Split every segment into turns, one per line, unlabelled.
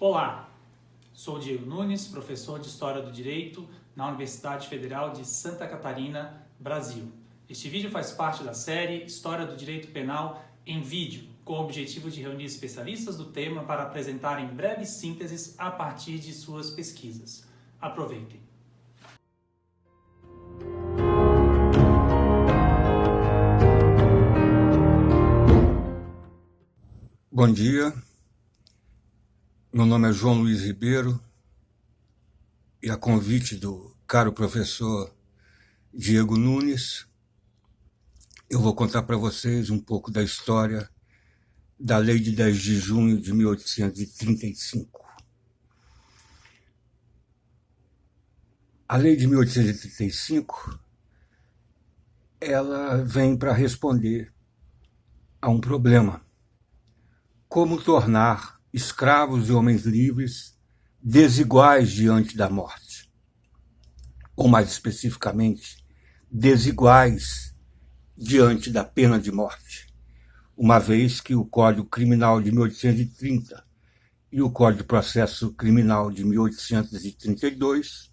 Olá, sou Diego Nunes, professor de História do Direito na Universidade Federal de Santa Catarina, Brasil. Este vídeo faz parte da série História do Direito Penal em Vídeo, com o objetivo de reunir especialistas do tema para apresentarem breves sínteses a partir de suas pesquisas. Aproveitem!
Bom dia, meu nome é João Luiz Ribeiro e a convite do caro professor Diego Nunes, eu vou contar para vocês um pouco da história da Lei de 10 de junho de 1835. A Lei de 1835, ela vem para responder a um problema. Como tornar escravos e homens livres desiguais diante da morte? Ou, mais especificamente, desiguais diante da pena de morte, uma vez que o Código Criminal de 1830 e o Código de Processo Criminal de 1832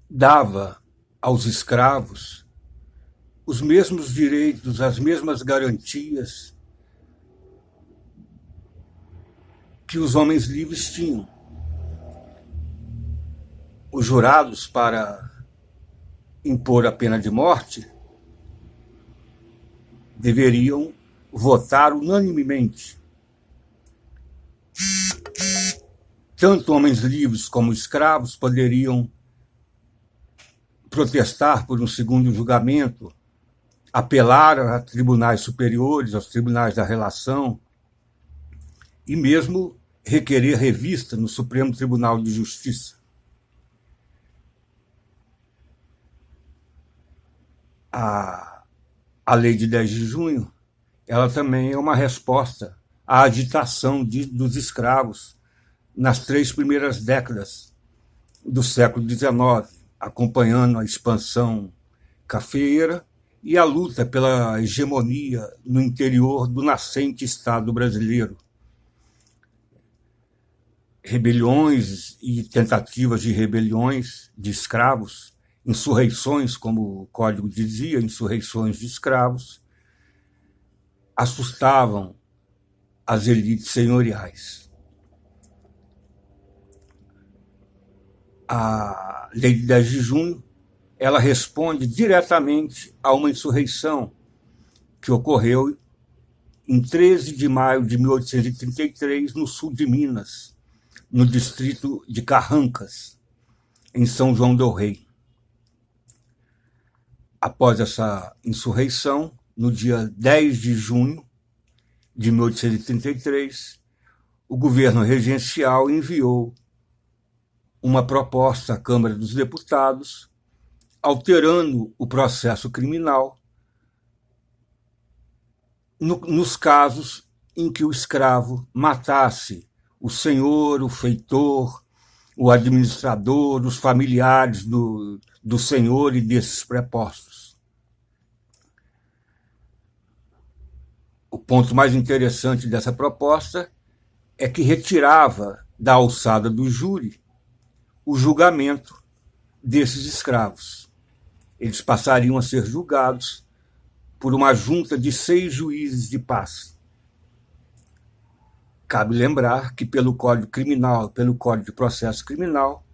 dava aos escravos os mesmos direitos, as mesmas garantias que os homens livres tinham. Os jurados para impor a pena de morte deveriam votar unanimemente. Tanto homens livres como escravos poderiam protestar por um segundo julgamento, apelar a tribunais superiores, aos tribunais da relação, e mesmo requerer revista no Supremo Tribunal de Justiça. A Lei de 10 de junho, ela também é uma resposta à agitação dos escravos nas 3 primeiras décadas do século XIX, acompanhando a expansão cafeeira e a luta pela hegemonia no interior do nascente Estado brasileiro. Rebeliões e tentativas de rebeliões de escravos, insurreições, como o Código dizia, insurreições de escravos, assustavam as elites senhoriais. A Lei de 10 de junho, ela responde diretamente a uma insurreição que ocorreu em 13 de maio de 1833, no sul de Minas, no distrito de Carrancas, em São João del Rei. Após essa insurreição, no dia 10 de junho de 1833, o governo regencial enviou uma proposta à Câmara dos Deputados, alterando o processo criminal nos casos em que o escravo matasse o senhor, o feitor, o administrador, os familiares do senhor e desses prepostos. O ponto mais interessante dessa proposta é que retirava da alçada do júri o julgamento desses escravos. Eles passariam a ser julgados por uma junta de 6 juízes de paz. Cabe lembrar que pelo Código Criminal, pelo Código de Processo Criminal,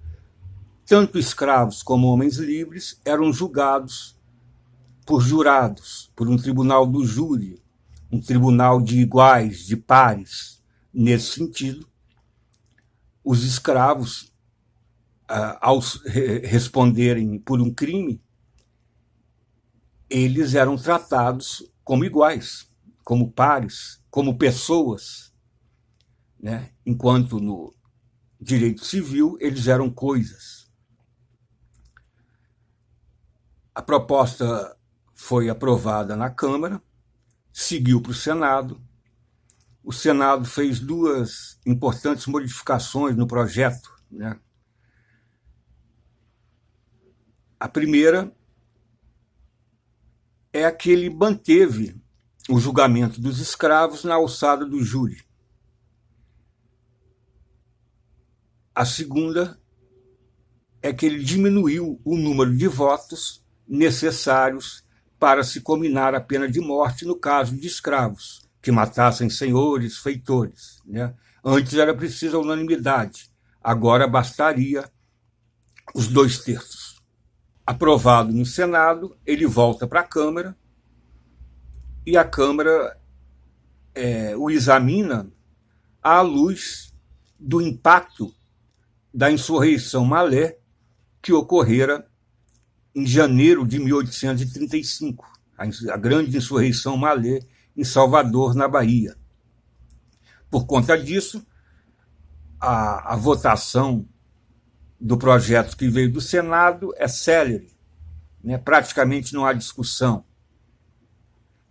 tanto escravos como homens livres eram julgados por jurados, por um tribunal do júri, um tribunal de iguais, de pares. Nesse sentido, os escravos, ao responderem por um crime, eles eram tratados como iguais, como pares, como pessoas, né? Enquanto no direito civil eles eram coisas. A proposta foi aprovada na Câmara, seguiu para o Senado. O Senado fez 2 importantes modificações no projeto, né? A primeira é a que ele manteve o julgamento dos escravos na alçada do júri. A segunda é que ele diminuiu o número de votos necessários para se combinar a pena de morte no caso de escravos que matassem senhores, feitores, né? Antes era preciso a unanimidade, agora bastaria os 2/3. Aprovado no Senado, ele volta para a Câmara e a Câmara o examina à luz do impacto da insurreição Malé que ocorrera em janeiro de 1835, a grande insurreição Malé em Salvador, na Bahia. Por conta disso, a votação do projeto que veio do Senado é célere, né? Praticamente não há discussão,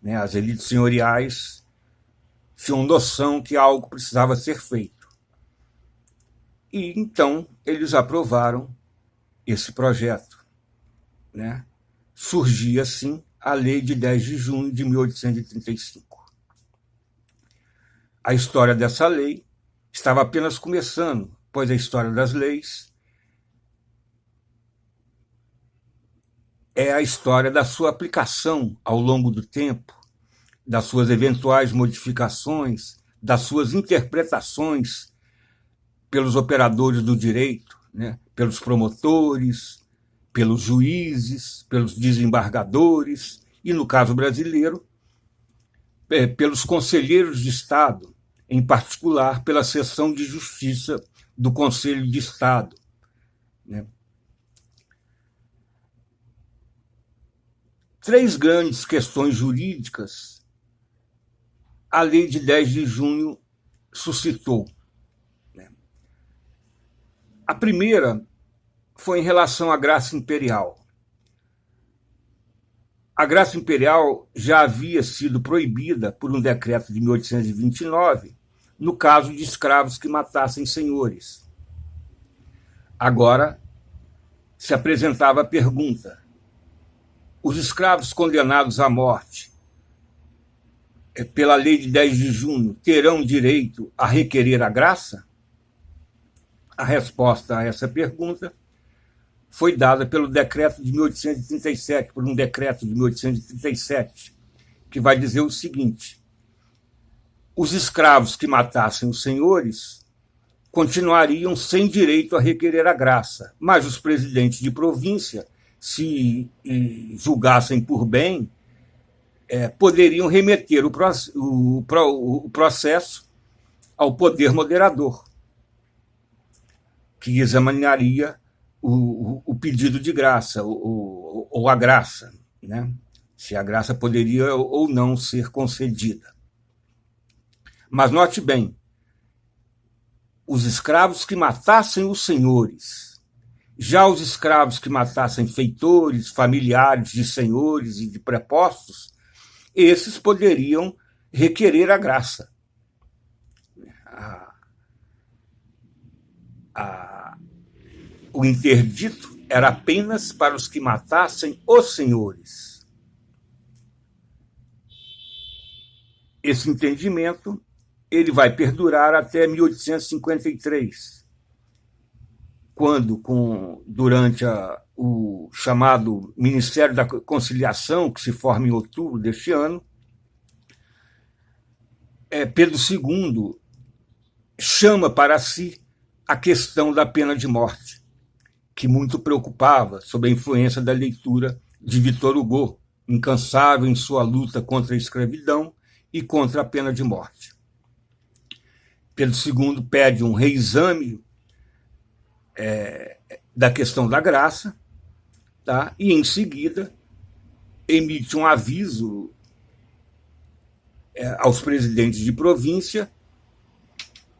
né? As elites senhoriais tinham noção que algo precisava ser feito. E então eles aprovaram esse projeto, né? Surgia assim a Lei de 10 de junho de 1835. A história dessa lei estava apenas começando, pois a história das leis é a história da sua aplicação ao longo do tempo, das suas eventuais modificações, das suas interpretações pelos operadores do direito, né? Pelos promotores, pelos juízes, pelos desembargadores e, no caso brasileiro, pelos conselheiros de Estado, em particular pela seção de justiça do Conselho de Estado, né? 3 grandes questões jurídicas a Lei de 10 de junho suscitou, né? A primeira foi em relação à graça imperial. A graça imperial já havia sido proibida por um decreto de 1829 no caso de escravos que matassem senhores. Agora se apresentava a pergunta: os escravos condenados à morte pela Lei de 10 de junho terão direito a requerer a graça? A resposta a essa pergunta foi dada pelo decreto de 1837, por um decreto de 1837, que vai dizer o seguinte: os escravos que matassem os senhores continuariam sem direito a requerer a graça, mas os presidentes de província, se julgassem por bem, poderiam remeter o processo ao poder moderador, que examinaria o pedido de graça, ou a graça, né? Se a graça poderia ou não ser concedida. Mas note bem, os escravos que matassem os senhores, já os escravos que matassem feitores, familiares de senhores e de prepostos, esses poderiam requerer a graça. O interdito era apenas para os que matassem os senhores. Esse entendimento ele vai perdurar até 1853, quando, durante o chamado Ministério da Conciliação, que se forma em outubro deste ano, Pedro II chama para si a questão da pena de morte, que muito preocupava sob a influência da leitura de Victor Hugo, incansável em sua luta contra a escravidão e contra a pena de morte. Pedro II pede um reexame da questão da graça, tá? E, em seguida, emite um aviso aos presidentes de província,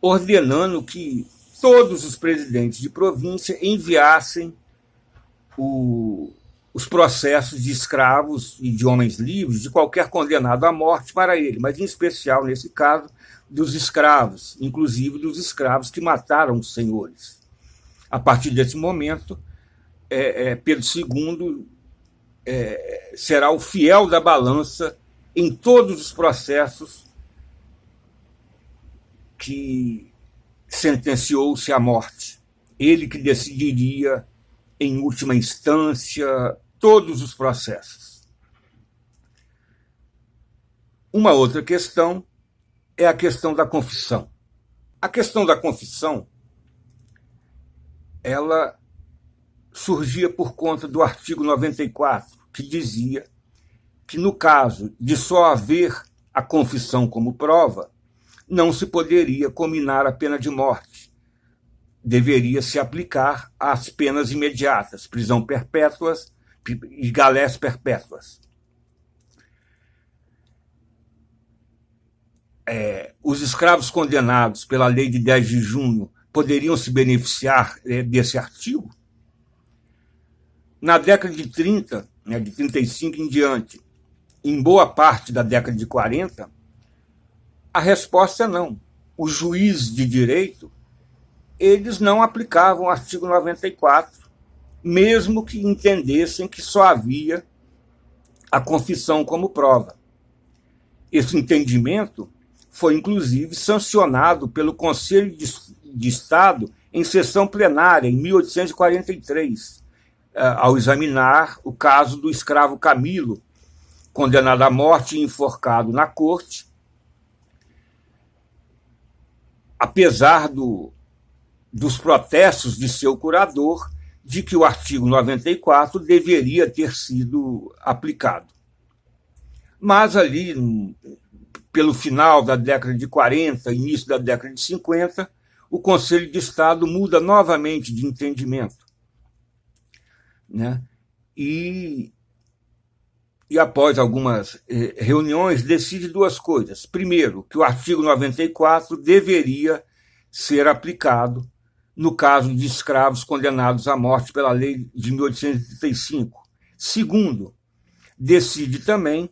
ordenando que todos os presidentes de província enviassem os processos de escravos e de homens livres, de qualquer condenado à morte, para ele, mas, em especial, nesse caso, dos escravos, inclusive dos escravos que mataram os senhores. A partir desse momento, Pedro II será o fiel da balança em todos os processos que sentenciou-se à morte, ele que decidiria, em última instância, todos os processos. Uma outra questão é a questão da confissão. A questão da confissão, ela surgia por conta do artigo 94, que dizia que, no caso de só haver a confissão como prova, não se poderia cominar a pena de morte. Deveria se aplicar às penas imediatas, prisão perpétua e galés perpétuas. Os escravos condenados pela lei de 10 de junho poderiam se beneficiar desse artigo? Na década de 30, de 35 em diante, em boa parte da década de 40, a resposta é não. Os juízes de direito, eles não aplicavam o artigo 94, mesmo que entendessem que só havia a confissão como prova. Esse entendimento foi, inclusive, sancionado pelo Conselho de Estado em sessão plenária, em 1843, ao examinar o caso do escravo Camilo, condenado à morte e enforcado na corte, apesar dos protestos de seu curador de que o artigo 94 deveria ter sido aplicado. Mas ali, pelo final da década de 40, início da década de 50, o Conselho de Estado muda novamente de entendimento. E após algumas reuniões, decide duas coisas. Primeiro, que o artigo 94 deveria ser aplicado no caso de escravos condenados à morte pela lei de 1835. Segundo, decide também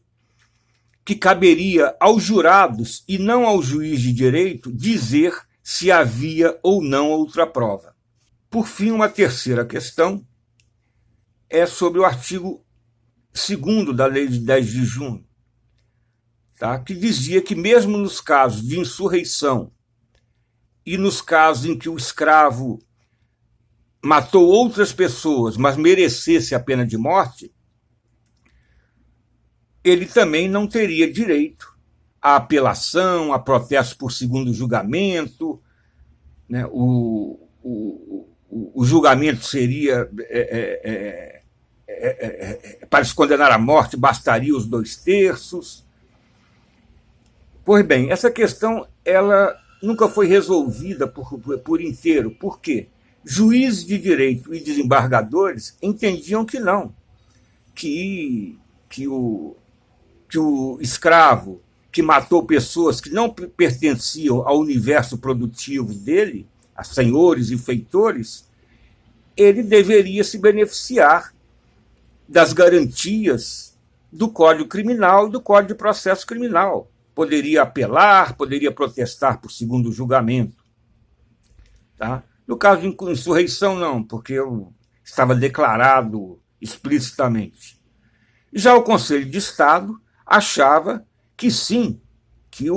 que caberia aos jurados e não ao juiz de direito dizer se havia ou não outra prova. Por fim, uma terceira questão é sobre o artigo 2º da lei de 10 de junho, que dizia que mesmo nos casos de insurreição e nos casos em que o escravo matou outras pessoas, mas merecesse a pena de morte, ele também não teria direito à apelação, a protesto por segundo julgamento, o julgamento seria... para se condenar à morte, bastaria os 2/3. Pois bem, essa questão ela nunca foi resolvida por inteiro. Por quê? Juízes de direito e desembargadores entendiam que não, que o escravo que matou pessoas que não pertenciam ao universo produtivo dele, a senhores e feitores, ele deveria se beneficiar das garantias do Código Criminal e do Código de Processo Criminal. Poderia apelar, poderia protestar por segundo julgamento. No caso de insurreição, não, porque estava declarado explicitamente. Já o Conselho de Estado achava que sim, que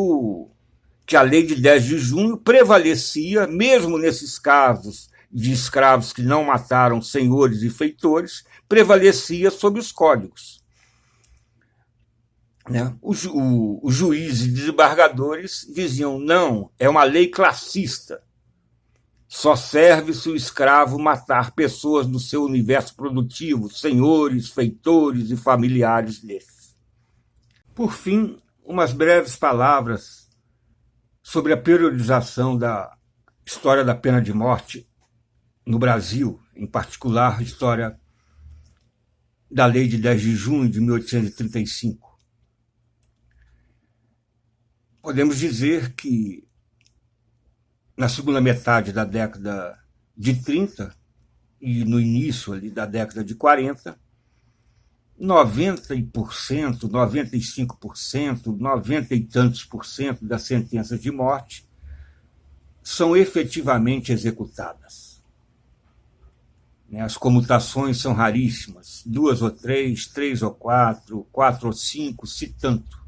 a lei de 10 de junho prevalecia, mesmo nesses casos de escravos que não mataram senhores e feitores, prevalecia sobre os códigos. Os juízes e desembargadores diziam, não, é uma lei classista. Só serve se o escravo matar pessoas do seu universo produtivo, senhores, feitores e familiares desses. Por fim, umas breves palavras sobre a periodização da história da pena de morte no Brasil, em particular a história da Lei de 10 de junho de 1835. Podemos dizer que, na segunda metade da década de 30 e no início ali da década de 40, 90%, 95%, 90 e tantos por cento das sentenças de morte são efetivamente executadas. As comutações são raríssimas, 2 ou 3, 3 ou 4, 4 ou 5, se tanto.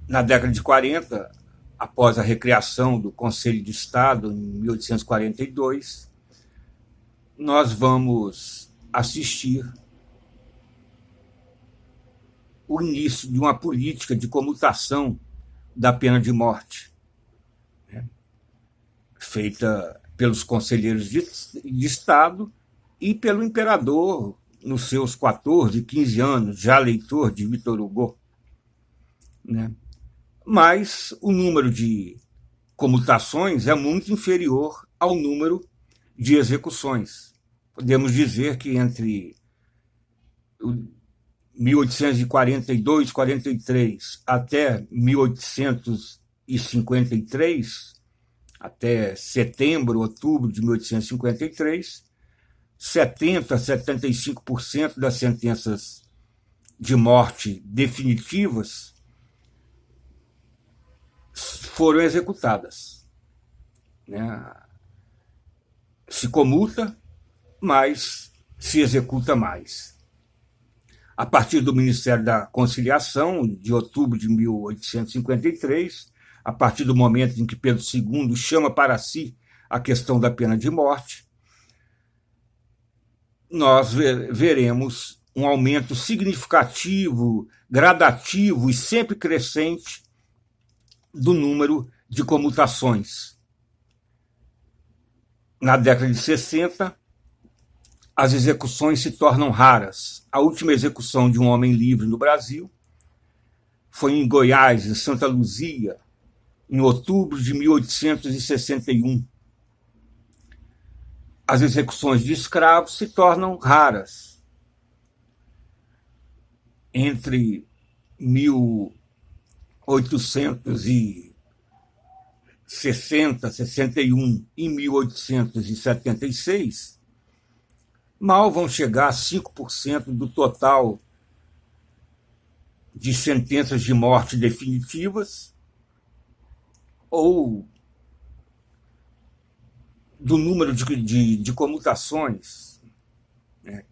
Na década de 40, após a recriação do Conselho de Estado, em 1842, nós vamos assistir o início de uma política de comutação da pena de morte, né, feita pelos conselheiros de Estado e pelo imperador, nos seus 14, 15 anos, já leitor de Victor Hugo, né? Mas o número de comutações é muito inferior ao número de execuções. Podemos dizer que entre 1842, 43 até 1853, até setembro, outubro de 1853, 70% a 75% das sentenças de morte definitivas foram executadas, né? Se comuta, mas se executa mais. A partir do Ministério da Conciliação, de outubro de 1853, a partir do momento em que Pedro II chama para si a questão da pena de morte, nós veremos um aumento significativo, gradativo e sempre crescente do número de comutações. Na década de 60, as execuções se tornam raras. A última execução de um homem livre no Brasil foi em Goiás, em Santa Luzia, em outubro de 1861. As execuções de escravos se tornam raras. Entre 1860, 61 e 1876, mal vão chegar a 5% do total de sentenças de morte definitivas ou do número de comutações, né?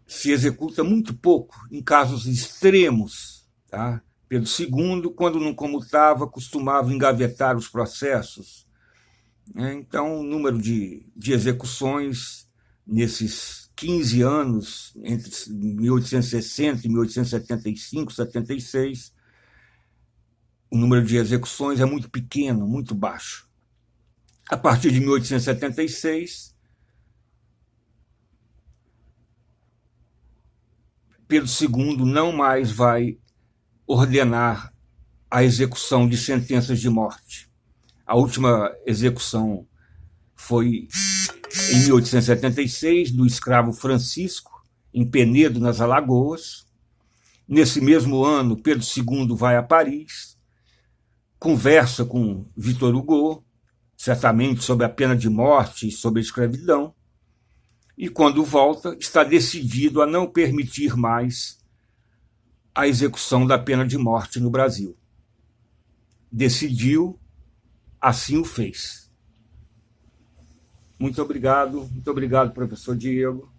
Se executa muito pouco, em casos extremos, tá? Pedro II, quando não comutava, costumava engavetar os processos, né? Então, o número de execuções nesses 15 anos, entre 1860 e 1875, 76, o número de execuções é muito pequeno, muito baixo. A partir de 1876, Pedro II não mais vai ordenar a execução de sentenças de morte. A última execução foi em 1876, do escravo Francisco, em Penedo, nas Alagoas. Nesse mesmo ano, Pedro II vai a Paris, conversa com Victor Hugo, certamente sobre a pena de morte e sobre a escravidão, e quando volta, está decidido a não permitir mais a execução da pena de morte no Brasil. Decidiu, assim o fez. Muito obrigado, professor Diego.